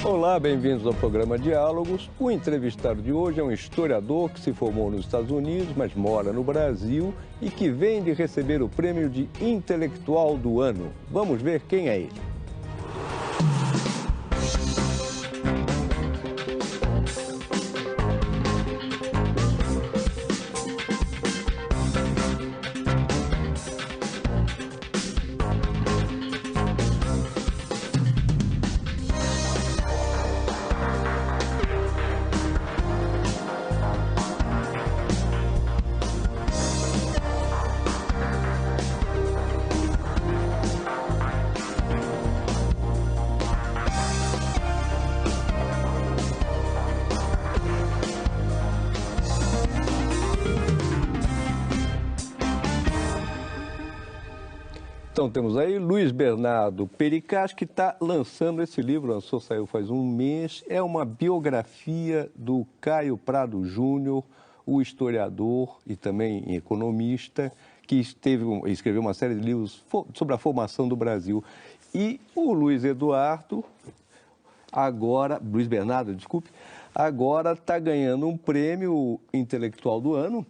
Olá, bem-vindos ao programa Diálogos. O entrevistado de hoje é um historiador que se formou nos Estados Unidos, mas mora no Brasil e que vem de receber o prêmio de Intelectual do Ano. Vamos ver quem é ele. Então temos aí Luiz Bernardo Pericaz, que está lançando esse livro, saiu faz um mês. É uma biografia do Caio Prado Júnior, o historiador e também economista, que escreveu uma série de livros sobre a formação do Brasil. E o Luiz Bernardo, agora está ganhando um prêmio intelectual do ano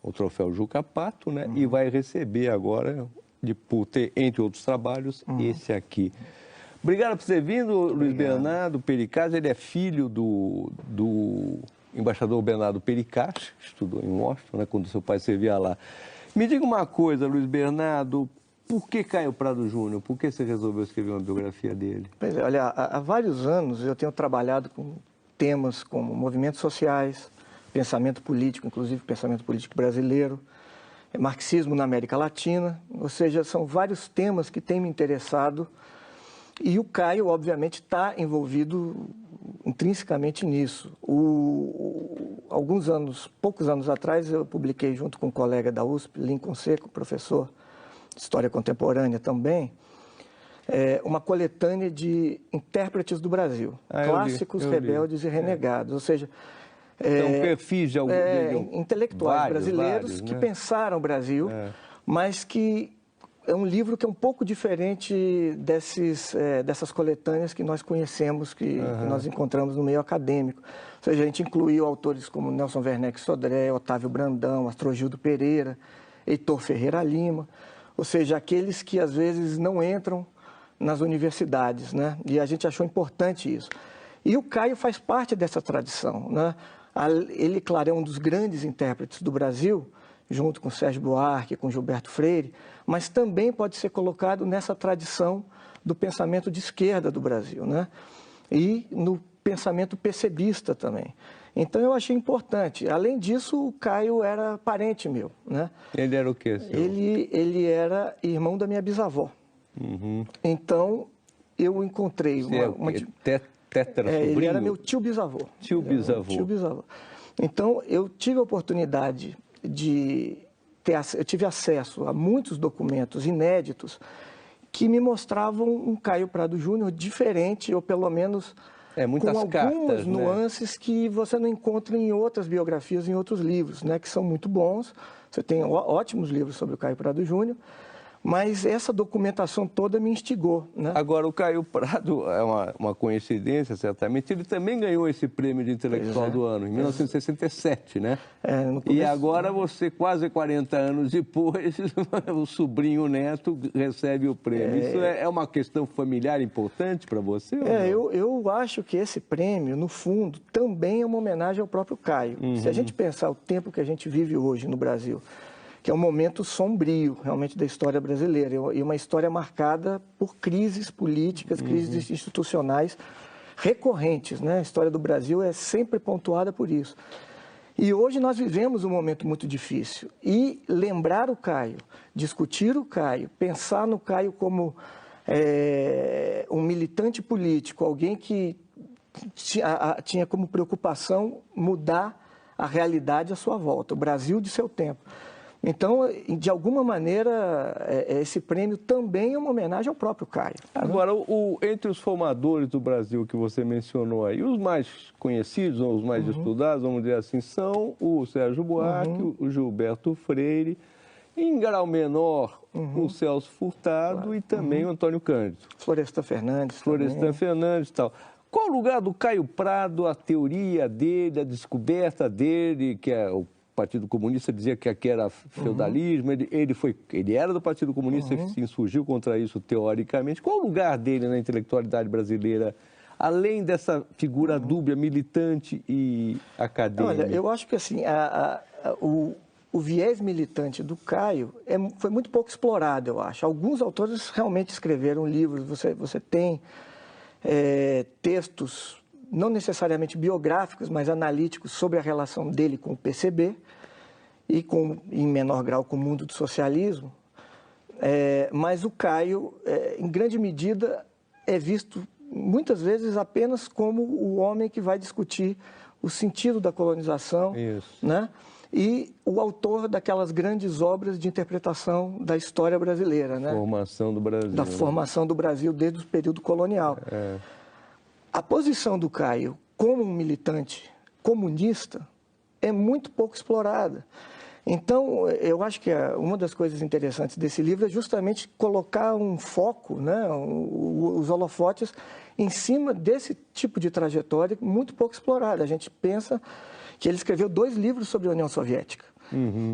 o troféu Juca Pato, né? E vai receber agora, por ter, entre outros trabalhos, esse aqui. Obrigado por ter vindo, Luiz Bernardo Pericaz. Ele é filho do embaixador Bernardo Pericaz, estudou em Washington, né, quando seu pai servia lá. Me diga uma coisa, Luiz Bernardo, por que Caio Prado Júnior? Por que você resolveu escrever uma biografia dele? Pois é, olha, há vários anos eu tenho trabalhado com temas como movimentos sociais, pensamento político, inclusive pensamento político brasileiro, marxismo na América Latina, ou seja, são vários temas que têm me interessado e o Caio, obviamente, está envolvido intrinsecamente nisso. Poucos anos atrás, eu publiquei junto com um colega da USP, Lincoln Seco, professor de História Contemporânea também, uma coletânea de intérpretes do Brasil, clássicos, rebeldes e renegados, ou seja, perfis de intelectuais brasileiros que pensaram o Brasil, mas que é um livro que é um pouco diferente dessas coletâneas que nós conhecemos, que nós encontramos no meio acadêmico. Ou seja, a gente incluiu autores como Nelson Werneck Sodré, Otávio Brandão, Astrogildo Pereira, Heitor Ferreira Lima, ou seja, aqueles que às vezes não entram nas universidades, né? E a gente achou importante isso. E o Caio faz parte dessa tradição, né? Ele, claro, é um dos grandes intérpretes do Brasil, junto com Sérgio Buarque, com Gilberto Freire, mas também pode ser colocado nessa tradição do pensamento de esquerda do Brasil, né? E no pensamento percebista também. Então eu achei importante. Além disso, o Caio era parente meu, né? Ele era o quê, senhor? Ele era irmão da minha bisavó. Então eu encontrei ele era meu tio-bisavô. Tio-bisavô. Então, eu tive a oportunidade eu tive acesso a muitos documentos inéditos que me mostravam um Caio Prado Júnior diferente, ou pelo menos com algumas nuances, né, que você não encontra em outras biografias, em outros livros, né, que são muito bons. Você tem ótimos livros sobre o Caio Prado Júnior, mas essa documentação toda me instigou, né? Agora, o Caio Prado, é uma coincidência, certamente, ele também ganhou esse prêmio de intelectual do ano, em 1967, né? E agora você, quase 40 anos depois, o sobrinho, o neto, recebe o prêmio. Isso é uma questão familiar importante para você? Eu acho que esse prêmio, no fundo, também é uma homenagem ao próprio Caio. Se a gente pensar o tempo que a gente vive hoje no Brasil, que é um momento sombrio, realmente, da história brasileira, e uma história marcada por crises políticas, crises institucionais recorrentes, né? A história do Brasil é sempre pontuada por isso. E hoje nós vivemos um momento muito difícil. E lembrar o Caio, discutir o Caio, pensar no Caio como um militante político, alguém que tinha como preocupação mudar a realidade à sua volta, o Brasil de seu tempo. Então, de alguma maneira, esse prêmio também é uma homenagem ao próprio Caio. Agora, entre os formadores do Brasil que você mencionou aí, os mais conhecidos, ou os mais estudados, vamos dizer assim, são o Sérgio Buarque, o Gilberto Freire Em grau menor, o Celso Furtado e também o Antônio Cândido. Florestan Fernandes. Florestan Fernandes e tal. Qual o lugar do Caio Prado, a teoria dele, a descoberta dele, que é o Partido Comunista dizia que aqui era feudalismo, ele era do Partido Comunista e se insurgiu contra isso teoricamente. Qual o lugar dele na intelectualidade brasileira, além dessa figura dúbia, militante e acadêmica? Olha, eu acho que assim, o viés militante do Caio foi muito pouco explorado, eu acho. Alguns autores realmente escreveram livros, você tem textos, não necessariamente biográficos, mas analíticos sobre a relação dele com o PCB e, em menor grau, com o mundo do socialismo. Mas o Caio, em grande medida, é visto muitas vezes apenas como o homem que vai discutir o sentido da colonização, né? E o autor daquelas grandes obras de interpretação da história brasileira, né? Formação do Brasil. Da formação do Brasil desde o período colonial. A posição do Caio como um militante comunista é muito pouco explorada. Então, eu acho que uma das coisas interessantes desse livro é justamente colocar um foco, né, os holofotes em cima desse tipo de trajetória muito pouco explorada. A gente pensa que ele escreveu 2 livros sobre a União Soviética.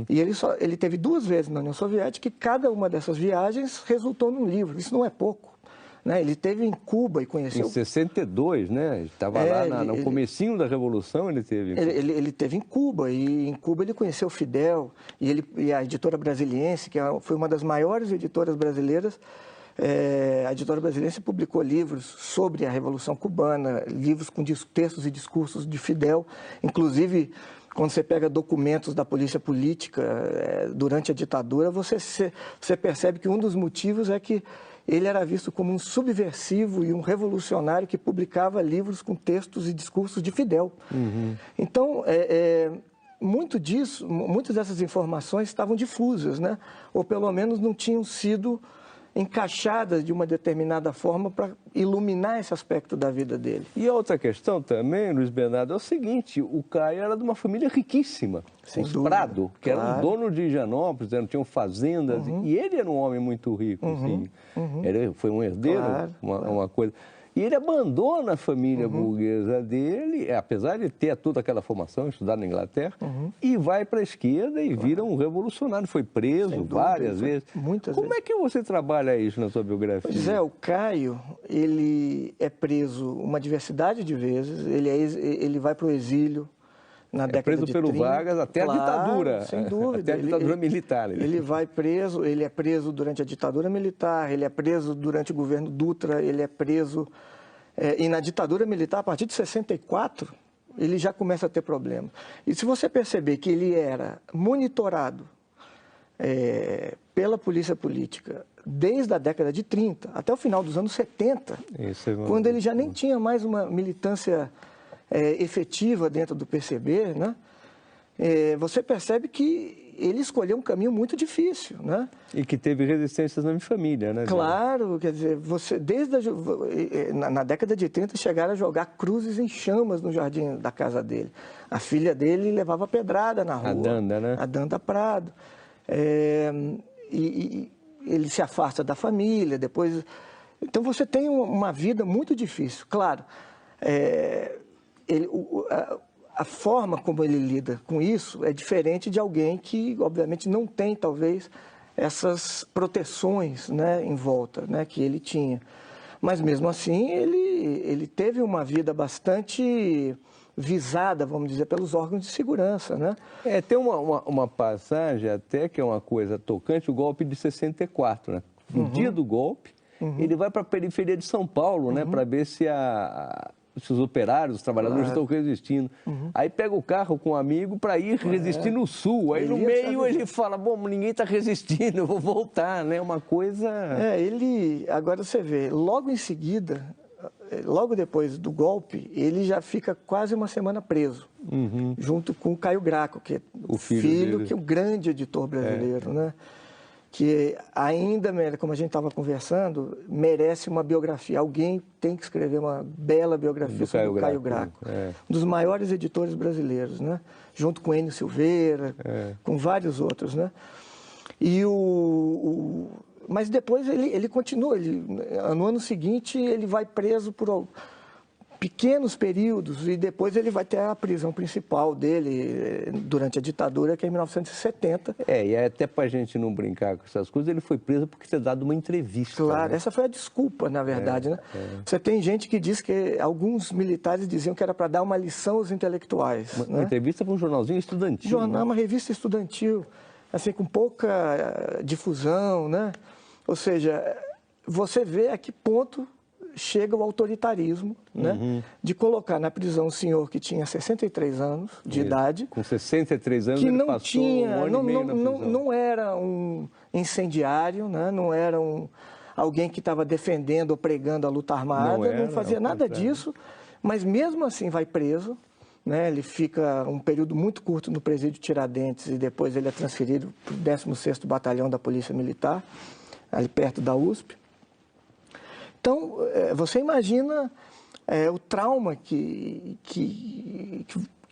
E ele teve 2 vezes na União Soviética e cada uma dessas viagens resultou num livro. Isso não é pouco. Né? Ele esteve em Cuba e conheceu... Em 62, né? Estava lá no comecinho da Revolução, ele teve... Ele teve em Cuba, e em Cuba ele conheceu Fidel, e a editora Brasiliense, que foi uma das maiores editoras brasileiras, a editora Brasiliense publicou livros sobre a Revolução Cubana, livros com textos e discursos de Fidel, inclusive... Quando você pega documentos da polícia política durante a ditadura, você percebe que um dos motivos é que ele era visto como um subversivo e um revolucionário que publicava livros com textos e discursos de Fidel. Então, muitas dessas informações estavam difusas, né? Ou pelo menos não tinham sido encaixadas de uma determinada forma para iluminar esse aspecto da vida dele. E a outra questão também, Luiz Bernardo, é o seguinte, o Caio era de uma família riquíssima, os Prado, que era um dono de Higienópolis, tinham fazendas, e ele era um homem muito rico, assim. Ele foi um herdeiro, uma coisa... E ele abandona a família burguesa dele, apesar de ter toda aquela formação, estudar na Inglaterra, e vai para a esquerda e vira um revolucionário. Foi preso várias vezes. Como é que você trabalha isso na sua biografia? Pois é, o Caio, ele é preso uma diversidade de vezes, ele vai para o exílio na década de 30. Preso pelo Vargas até a ditadura. Sem dúvida. Até a ditadura militar. Ele vai preso, ele é preso durante a ditadura militar, ele é preso durante o governo Dutra, ele é preso... e na ditadura militar, a partir de 64, ele já começa a ter problemas. E se você perceber que ele era monitorado pela polícia política desde a década de 30 até o final dos anos 70, quando ele já nem tinha mais uma militância efetiva dentro do PCB, né? Você percebe que ele escolheu um caminho muito difícil, né? E que teve resistências na família, né? Claro, quer dizer, na década de 30 chegaram a jogar cruzes em chamas no jardim da casa dele. A filha dele levava pedrada na rua. A Danda, né? A Danda Prado. E ele se afasta da família, depois... Então você tem uma vida muito difícil. Claro, a forma como ele lida com isso é diferente de alguém que, obviamente, não tem, talvez, essas proteções, né, em volta, né, que ele tinha. Mas, mesmo assim, ele teve uma vida bastante visada, vamos dizer, pelos órgãos de segurança, né? Tem uma passagem até que é uma coisa tocante, o golpe de 64, né? No dia do golpe, ele vai para a periferia de São Paulo, né, para ver se os operários, os trabalhadores estão resistindo. Aí pega o carro com um amigo para ir resistir no sul. Aí no meio ele fala, bom, ninguém está resistindo, eu vou voltar, né? Uma coisa... Agora você vê, logo em seguida, logo depois do golpe, ele já fica quase uma semana preso, junto com o Caio Graco, que é o filho que é um grande editor brasileiro, né? Que ainda, como a gente estava conversando, merece uma biografia. Alguém tem que escrever uma bela biografia sobre o Caio Graco. Um dos maiores editores brasileiros, né? Junto com Enio Silveira, com vários outros, né? Mas depois ele continua, no ano seguinte ele vai preso por pequenos períodos e depois ele vai ter a prisão principal dele durante a ditadura, que é em 1970. E até para a gente não brincar com essas coisas, ele foi preso porque ter dado uma entrevista. Claro, né? Essa foi a desculpa, na verdade. Né? Você tem gente que diz que alguns militares diziam que era para dar uma lição aos intelectuais. Uma entrevista para um jornalzinho estudantil. Jornal, uma revista estudantil, assim, com pouca difusão, né? Ou seja, você vê a que ponto chega o autoritarismo, né, de colocar na prisão um senhor que tinha 63 anos de idade. Com 63 anos que ele não passou tinha, um ano e meio na prisão. não era um incendiário, né, não era alguém que estava defendendo ou pregando a luta armada, não fazia nada disso, mas mesmo assim vai preso. Né, ele fica um período muito curto no presídio Tiradentes e depois ele é transferido para o 16º Batalhão da Polícia Militar, ali perto da USP. Então, você imagina o trauma que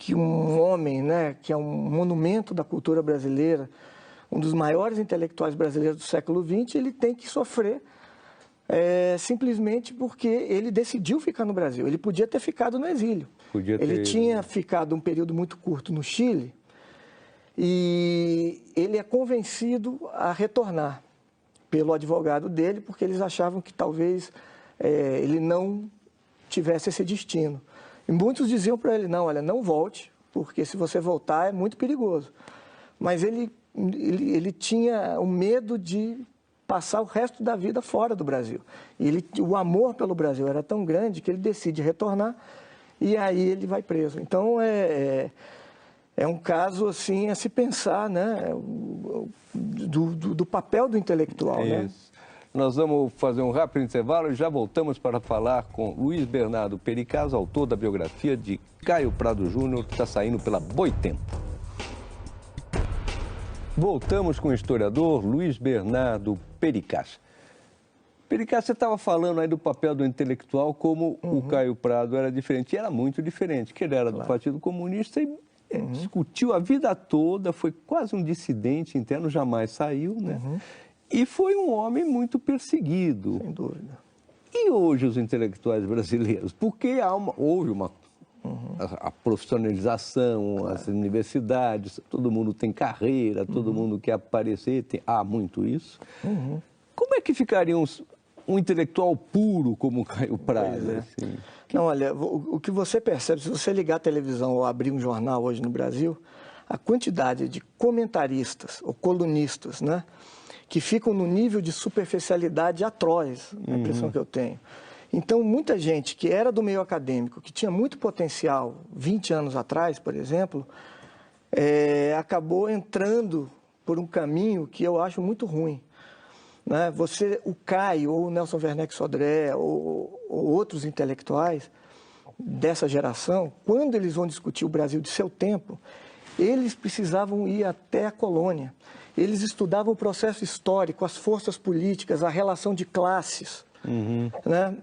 um homem, né, que é um monumento da cultura brasileira, um dos maiores intelectuais brasileiros do século XX, ele tem que sofrer simplesmente porque ele decidiu ficar no Brasil. Ele podia ter ficado no exílio. Ele tinha ficado um período muito curto no Chile e ele é convencido a retornar pelo advogado dele, porque eles achavam que talvez ele não tivesse esse destino. E muitos diziam para ele, não, olha, não volte, porque se você voltar é muito perigoso. Mas ele tinha o medo de passar o resto da vida fora do Brasil. E o amor pelo Brasil era tão grande que ele decide retornar e aí ele vai preso. Então, é um caso assim a se pensar, né, do papel do intelectual. Né? Nós vamos fazer um rápido intervalo e já voltamos para falar com Luiz Bernardo Pericaz, autor da biografia de Caio Prado Júnior, que está saindo pela Boitempo. Voltamos com o historiador Luiz Bernardo Pericaz. Pericaz, você estava falando aí do papel do intelectual, como o Caio Prado era diferente. E era muito diferente, que ele era do Partido Comunista e discutiu a vida toda, foi quase um dissidente interno, jamais saiu, né? E foi um homem muito perseguido. Sem dúvida. E hoje os intelectuais brasileiros? Porque houve a profissionalização, as universidades, todo mundo tem carreira, todo mundo quer aparecer, há muito isso. Como é que ficaria um intelectual puro como o Caio Prado? Assim? Não, olha, o que você percebe, se você ligar a televisão ou abrir um jornal hoje no Brasil, a quantidade de comentaristas ou colunistas, né, que ficam no nível de superficialidade atroz, a impressão que eu tenho. Então, muita gente que era do meio acadêmico, que tinha muito potencial 20 anos atrás, por exemplo, acabou entrando por um caminho que eu acho muito ruim. Né? O Caio, ou o Nelson Werneck Sodré, ou outros intelectuais dessa geração, quando eles vão discutir o Brasil de seu tempo, eles precisavam ir até a colônia. Eles estudavam o processo histórico, as forças políticas, a relação de classes. Né?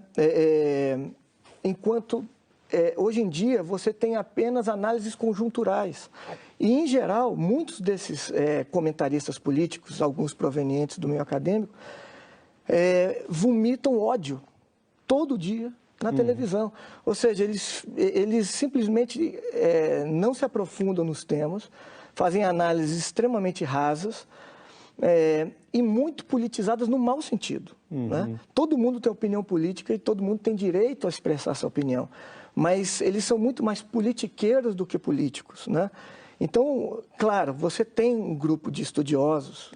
Enquanto hoje em dia você tem apenas análises conjunturais. E, em geral, muitos desses comentaristas políticos, alguns provenientes do meio acadêmico, vomitam ódio todo dia na televisão. Ou seja, eles simplesmente não se aprofundam nos temas, fazem análises extremamente rasas e muito politizadas no mau sentido. Né? Todo mundo tem opinião política e todo mundo tem direito a expressar essa opinião, mas eles são muito mais politiqueiros do que políticos. Né? Então, claro, você tem um grupo de estudiosos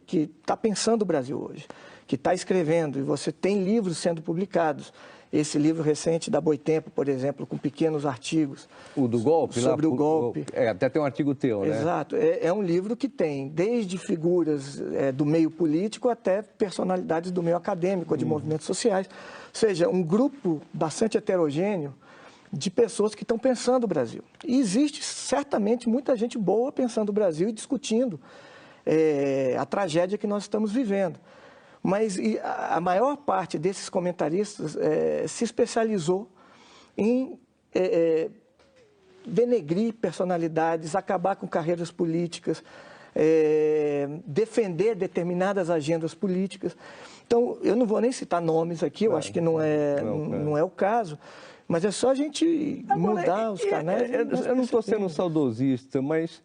que está pensando o Brasil hoje, que está escrevendo, e você tem livros sendo publicados. Esse livro recente da Boitempo, por exemplo, com pequenos artigos. O do golpe? Sobre o golpe. Até tem um artigo teu, né? Exato. É um livro que tem desde figuras do meio político até personalidades do meio acadêmico, de movimentos sociais. Ou seja, um grupo bastante heterogêneo de pessoas que estão pensando o Brasil. E existe certamente muita gente boa pensando o Brasil e discutindo a tragédia que nós estamos vivendo. Mas a maior parte desses comentaristas se especializou em denegrir personalidades, acabar com carreiras políticas, defender determinadas agendas políticas. Então, eu não vou nem citar nomes aqui, eu acho que não é o caso, mas é só a gente mudar os canais. Eu não estou sendo saudosista, mas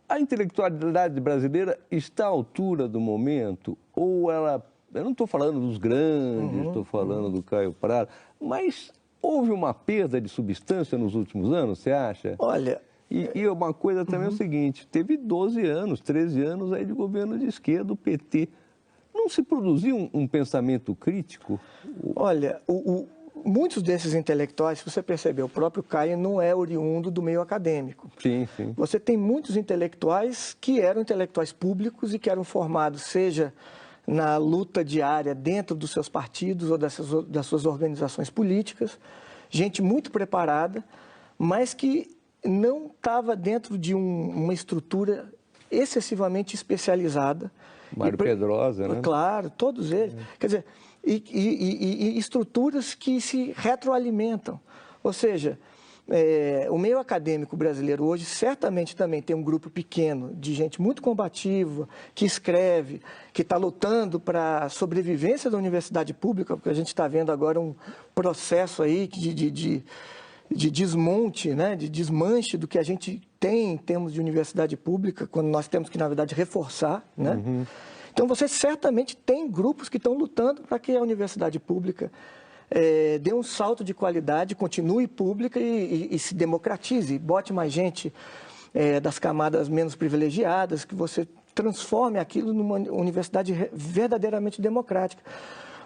a intelectualidade brasileira está à altura do momento? Ou ela... Eu não estou falando dos grandes, estou falando do Caio Prado, mas houve uma perda de substância nos últimos anos, você acha? Olha... E uma coisa também é o seguinte, teve 12 anos, 13 anos aí de governo de esquerda, o PT. Não se produziu um pensamento crítico? Olha, muitos desses intelectuais, se você perceber, o próprio Caio não é oriundo do meio acadêmico. Sim, sim. Você tem muitos intelectuais que eram intelectuais públicos e que eram formados, seja na luta diária dentro dos seus partidos ou das suas organizações políticas, gente muito preparada, mas que não estava dentro de uma estrutura excessivamente especializada. Mário Pedrosa, né? Claro, todos eles. Quer dizer, e estruturas que se retroalimentam. Ou seja, o meio acadêmico brasileiro hoje certamente também tem um grupo pequeno de gente muito combativa, que escreve, que está lutando para a sobrevivência da universidade pública, porque a gente está vendo agora um processo aí de desmonte, né, de desmanche do que a gente tem em termos de universidade pública, quando nós temos que, na verdade, reforçar, né? Então, você certamente tem grupos que estão lutando para que a universidade pública dê um salto de qualidade, continue pública e se democratize, bote mais gente das camadas menos privilegiadas, que você transforme aquilo numa universidade verdadeiramente democrática.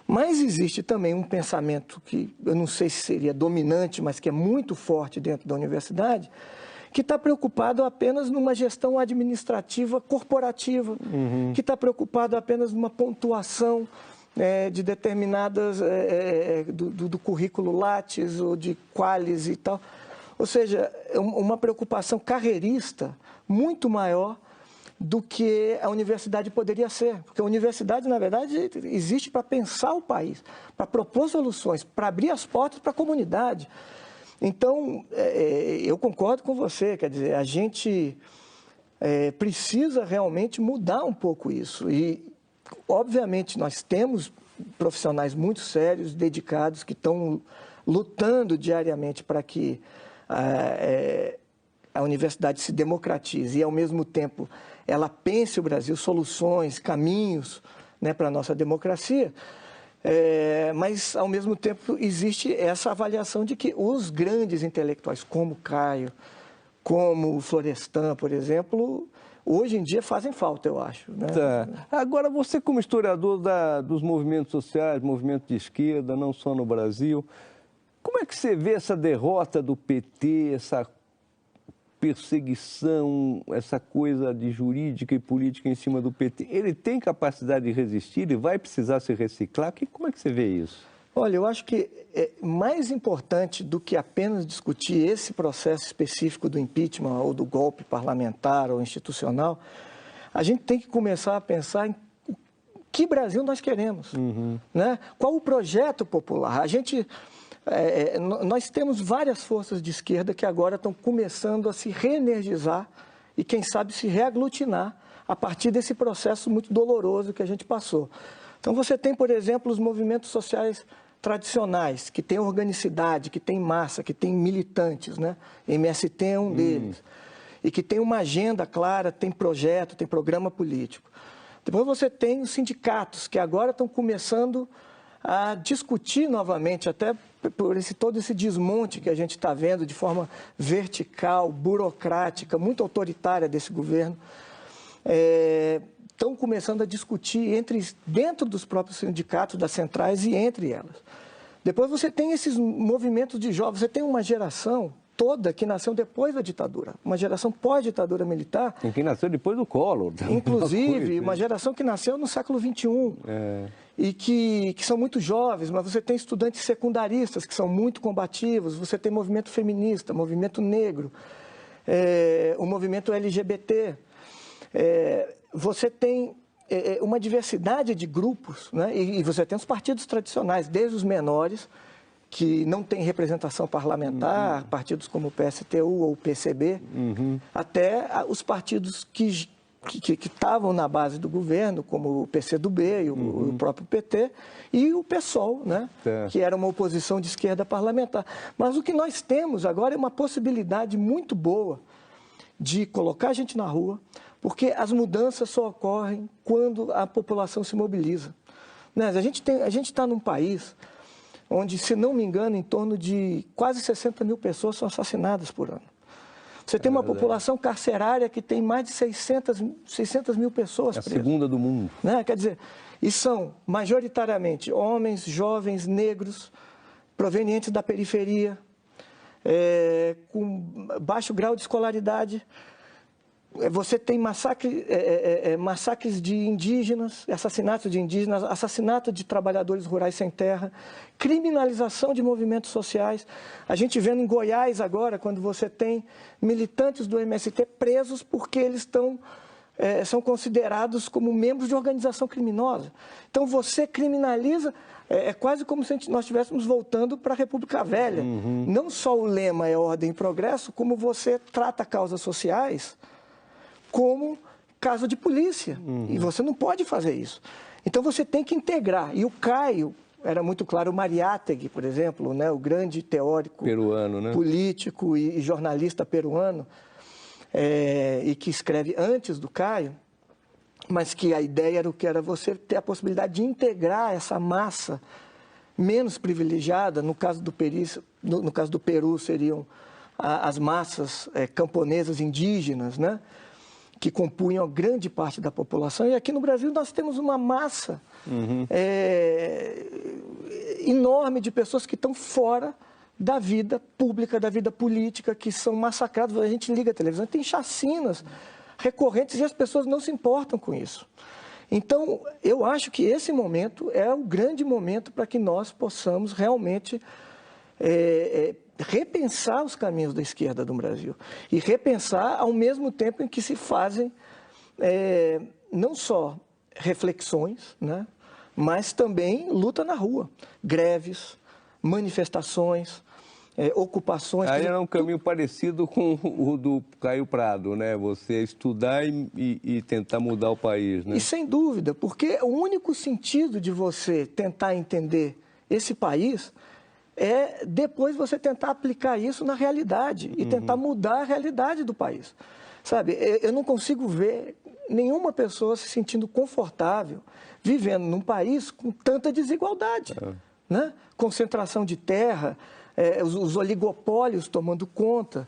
Mas existe também um pensamento que eu não sei se seria dominante, mas que é muito forte dentro da universidade, que está preocupado apenas numa gestão administrativa corporativa, que está preocupado apenas numa pontuação de determinadas, do currículo Lattes ou de Qualis e tal. Ou seja, uma preocupação carreirista muito maior do que a universidade poderia ser. Porque a universidade, na verdade, existe para pensar o país, para propor soluções, para abrir as portas para a comunidade. Então, eu concordo com você, quer dizer, a gente precisa realmente mudar um pouco isso. E, obviamente, nós temos profissionais muito sérios, dedicados, que estão lutando diariamente para que a universidade se democratize e, ao mesmo tempo, ela pense o Brasil, soluções, caminhos, né, para a nossa democracia, mas, ao mesmo tempo, existe essa avaliação de que os grandes intelectuais, como Caio, como Florestan, por exemplo, hoje em dia fazem falta, eu acho. Né? Tá. Agora, você como historiador dos movimentos sociais, movimento de esquerda, não só no Brasil, como é que você vê essa derrota do PT, essa perseguição, essa coisa de jurídica e política em cima do PT? Ele tem capacidade de resistir? Ele vai precisar se reciclar? Como é que você vê isso? Olha, eu acho que mais importante do que apenas discutir esse processo específico do impeachment ou do golpe parlamentar ou institucional, a gente tem que começar a pensar em que Brasil nós queremos, né? Qual o projeto popular? Nós temos várias forças de esquerda que agora estão começando a se reenergizar e, quem sabe, se reaglutinar a partir desse processo muito doloroso que a gente passou. Então, você tem, por exemplo, os movimentos sociais tradicionais, que têm organicidade, que têm massa, que têm militantes, né? MST é um deles. E que tem uma agenda clara, tem projeto, tem programa político. Depois você tem os sindicatos, que agora estão começando a discutir novamente, até por todo esse desmonte que a gente está vendo de forma vertical, burocrática, muito autoritária desse governo, estão começando a discutir dentro dos próprios sindicatos, das centrais e entre elas. Depois você tem esses movimentos de jovens, você tem uma geração toda que nasceu depois da ditadura, uma geração pós-ditadura militar. E que nasceu depois do Collor. Inclusive, uma geração que nasceu no século XXI. E que são muito jovens, mas você tem estudantes secundaristas que são muito combativos, você tem movimento feminista, movimento negro, o movimento LGBT. Você tem uma diversidade de grupos, né? E você tem os partidos tradicionais, desde os menores, que não têm representação parlamentar, partidos como o PSTU ou o PCB, até os partidos que que estavam na base do governo, como o PCdoB e o próprio PT, e o PSOL, né? Que era uma oposição de esquerda parlamentar. Mas o que nós temos agora é uma possibilidade muito boa de colocar a gente na rua, porque as mudanças só ocorrem quando a população se mobiliza. Né? A gente está num país onde, se não me engano, em torno de quase 60 mil pessoas são assassinadas por ano. Você tem uma população carcerária que tem mais de 600 mil pessoas presas. É a segunda do mundo. Né? Quer dizer, e são majoritariamente homens, jovens, negros, provenientes da periferia, com baixo grau de escolaridade. Você tem massacres de indígenas, assassinatos de indígenas, assassinato de trabalhadores rurais sem terra, criminalização de movimentos sociais. A gente vendo em Goiás agora, quando você tem militantes do MST presos porque eles são considerados como membros de organização criminosa. Então você criminaliza, é quase como se nós estivéssemos voltando para a República Velha. Não só o lema é ordem e progresso, como você trata causas sociais como caso de polícia. E você não pode fazer isso. Então você tem que integrar. E o Caio, era muito claro, o Mariátegui, por exemplo, né, o grande teórico peruano, né? Político e jornalista peruano, e que escreve antes do Caio, mas que a ideia era você ter a possibilidade de integrar essa massa menos privilegiada. No caso do Peru seriam as massas camponesas indígenas, né, que compunham grande parte da população. E aqui no Brasil nós temos uma massa enorme de pessoas que estão fora da vida pública, da vida política, que são massacradas. A gente liga a televisão, tem chacinas recorrentes e as pessoas não se importam com isso. Então, eu acho que esse momento é o grande momento para que nós possamos realmente repensar os caminhos da esquerda do Brasil. E repensar ao mesmo tempo em que se fazem não só reflexões, né, mas também luta na rua. Greves, manifestações, ocupações. Aí era um caminho parecido com o do Caio Prado, né? Você estudar e tentar mudar o país, né? E sem dúvida, porque o único sentido de você tentar entender esse país é depois você tentar aplicar isso na realidade e tentar mudar a realidade do país. Sabe, eu não consigo ver nenhuma pessoa se sentindo confortável vivendo num país com tanta desigualdade, né? Concentração de terra, os oligopólios tomando conta,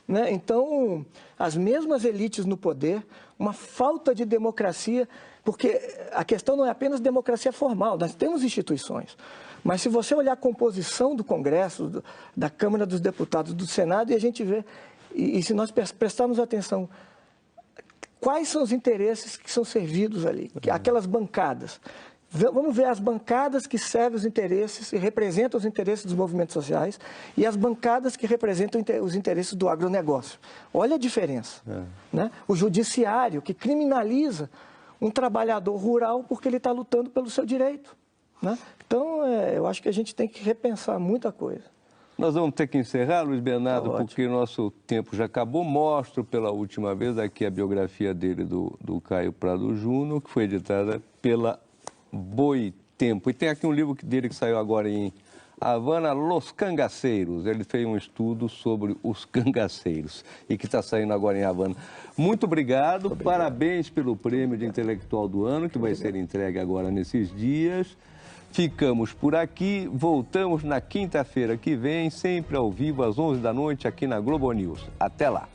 né? Então, as mesmas elites no poder, uma falta de democracia, porque a questão não é apenas democracia formal, nós temos instituições. Mas se você olhar a composição do Congresso, da Câmara dos Deputados, do Senado, e a gente vê, e se nós prestarmos atenção, quais são os interesses que são servidos ali, aquelas bancadas. Vamos ver as bancadas que servem os interesses e representam os interesses dos movimentos sociais e as bancadas que representam os interesses do agronegócio. Olha a diferença. Né? O judiciário, que criminaliza um trabalhador rural porque ele está lutando pelo seu direito. Né? Então, eu acho que a gente tem que repensar muita coisa. Nós vamos ter que encerrar, Luiz Bernardo, porque o nosso tempo já acabou. Mostro pela última vez aqui a biografia dele, do Caio Prado Júnior, que foi editada pela Boitempo. E tem aqui um livro dele que saiu agora em Havana, Los Cangaceiros. Ele fez um estudo sobre os cangaceiros e que está saindo agora em Havana. Muito obrigado. Parabéns pelo prêmio de intelectual do ano, que vai ser entregue agora nesses dias. Ficamos por aqui, voltamos na quinta-feira que vem, sempre ao vivo, às 11 da noite, aqui na Globo News. Até lá!